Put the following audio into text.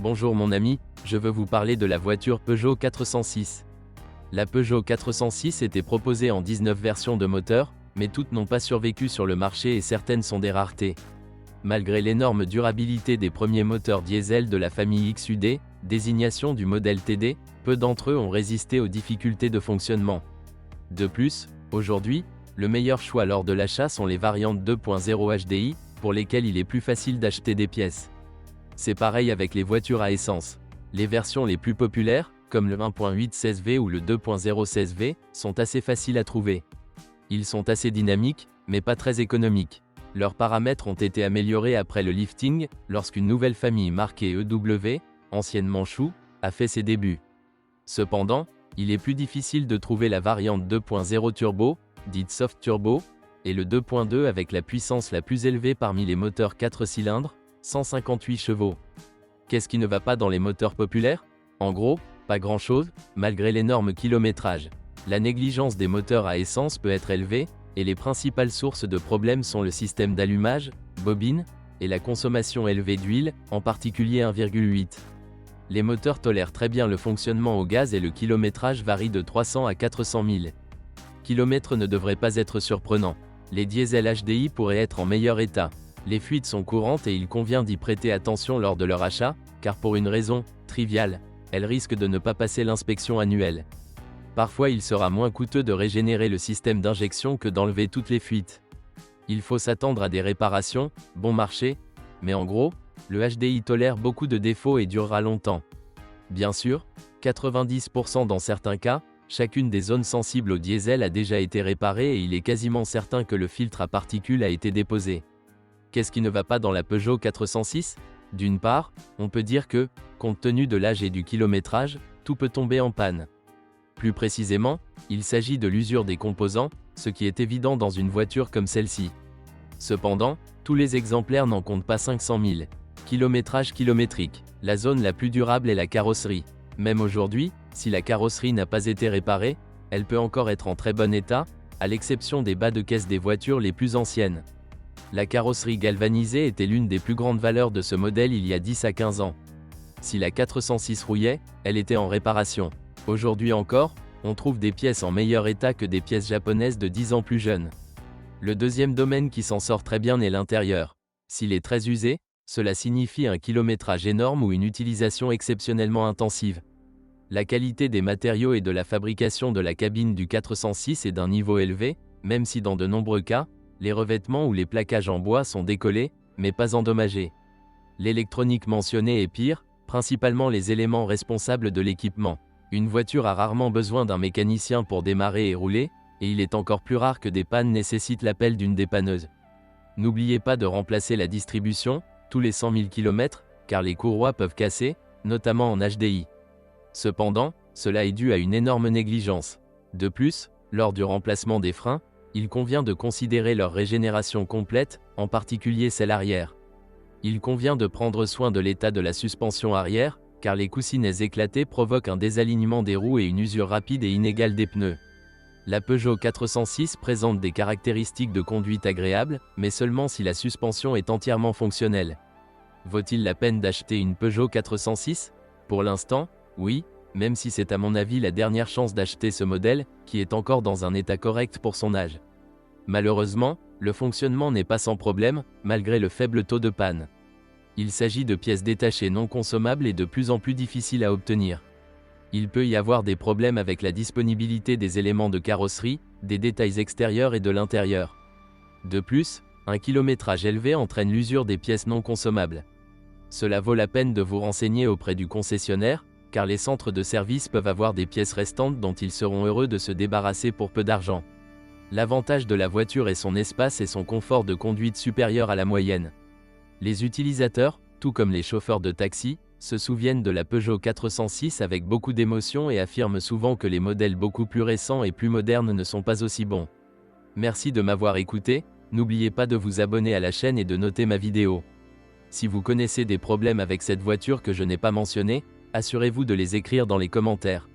Bonjour mon ami, je veux vous parler de la voiture Peugeot 406. La Peugeot 406 était proposée en 19 versions de moteur, mais toutes n'ont pas survécu sur le marché et certaines sont des raretés. Malgré l'énorme durabilité des premiers moteurs diesel de la famille XUD, désignation du modèle TD, peu d'entre eux ont résisté aux difficultés de fonctionnement. De plus, aujourd'hui, le meilleur choix lors de l'achat sont les variantes 2.0 HDI, pour lesquelles il est plus facile d'acheter des pièces. C'est pareil avec les voitures à essence. Les versions les plus populaires, comme le 1.8 16V ou le 2.0 16V, sont assez faciles à trouver. Ils sont assez dynamiques, mais pas très économiques. Leurs paramètres ont été améliorés après le lifting, lorsqu'une nouvelle famille marquée EW, anciennement Chou, a fait ses débuts. Cependant, il est plus difficile de trouver la variante 2.0 turbo, dite soft turbo, et le 2.2 avec la puissance la plus élevée parmi les moteurs 4 cylindres, 158 chevaux. Qu'est-ce qui ne va pas dans les moteurs populaires? En gros, pas grand-chose, malgré l'énorme kilométrage. La négligence des moteurs à essence peut être élevée, et les principales sources de problèmes sont le système d'allumage, bobine, et la consommation élevée d'huile, en particulier 1,8. Les moteurs tolèrent très bien le fonctionnement au gaz et le kilométrage varie de 300 à 400 000 km ne devrait pas être surprenant. Les diesels HDI pourraient être en meilleur état. Les fuites sont courantes et il convient d'y prêter attention lors de leur achat, car pour une raison triviale, elles risquent de ne pas passer l'inspection annuelle. Parfois il sera moins coûteux de régénérer le système d'injection que d'enlever toutes les fuites. Il faut s'attendre à des réparations, bon marché, mais en gros, le HDI tolère beaucoup de défauts et durera longtemps. Bien sûr, 90% dans certains cas, chacune des zones sensibles au diesel a déjà été réparée et il est quasiment certain que le filtre à particules a été déposé. Qu'est-ce qui ne va pas dans la Peugeot 406? D'une part, on peut dire que, compte tenu de l'âge et du kilométrage, tout peut tomber en panne. Plus précisément, il s'agit de l'usure des composants, ce qui est évident dans une voiture comme celle-ci. Cependant, tous les exemplaires n'en comptent pas 500 000. Kilométrage kilométrique. La zone la plus durable est la carrosserie. Même aujourd'hui, si la carrosserie n'a pas été réparée, elle peut encore être en très bon état, à l'exception des bas de caisse des voitures les plus anciennes. La carrosserie galvanisée était l'une des plus grandes valeurs de ce modèle il y a 10 à 15 ans. Si la 406 rouillait, elle était en réparation. Aujourd'hui encore, on trouve des pièces en meilleur état que des pièces japonaises de 10 ans plus jeunes. Le deuxième domaine qui s'en sort très bien est l'intérieur. S'il est très usé, cela signifie un kilométrage énorme ou une utilisation exceptionnellement intensive. La qualité des matériaux et de la fabrication de la cabine du 406 est d'un niveau élevé, même si dans de nombreux cas, les revêtements ou les plaquages en bois sont décollés, mais pas endommagés. L'électronique mentionnée est pire, principalement les éléments responsables de l'équipement. Une voiture a rarement besoin d'un mécanicien pour démarrer et rouler, et il est encore plus rare que des pannes nécessitent l'appel d'une dépanneuse. N'oubliez pas de remplacer la distribution, tous les 100 000 km, car les courroies peuvent casser, notamment en HDI. Cependant, cela est dû à une énorme négligence. De plus, lors du remplacement des freins, il convient de considérer leur régénération complète, en particulier celle arrière. Il convient de prendre soin de l'état de la suspension arrière, car les coussinets éclatés provoquent un désalignement des roues et une usure rapide et inégale des pneus. La Peugeot 406 présente des caractéristiques de conduite agréables, mais seulement si la suspension est entièrement fonctionnelle. Vaut-il la peine d'acheter une Peugeot 406? Pour l'instant, oui, même si c'est à mon avis la dernière chance d'acheter ce modèle, qui est encore dans un état correct pour son âge. Malheureusement, le fonctionnement n'est pas sans problème, malgré le faible taux de panne. Il s'agit de pièces détachées non consommables et de plus en plus difficiles à obtenir. Il peut y avoir des problèmes avec la disponibilité des éléments de carrosserie, des détails extérieurs et de l'intérieur. De plus, un kilométrage élevé entraîne l'usure des pièces non consommables. Cela vaut la peine de vous renseigner auprès du concessionnaire, car les centres de service peuvent avoir des pièces restantes dont ils seront heureux de se débarrasser pour peu d'argent. L'avantage de la voiture est son espace et son confort de conduite supérieur à la moyenne. Les utilisateurs, tout comme les chauffeurs de taxi, se souviennent de la Peugeot 406 avec beaucoup d'émotion et affirment souvent que les modèles beaucoup plus récents et plus modernes ne sont pas aussi bons. Merci de m'avoir écouté, n'oubliez pas de vous abonner à la chaîne et de noter ma vidéo. Si vous connaissez des problèmes avec cette voiture que je n'ai pas mentionné, assurez-vous de les écrire dans les commentaires.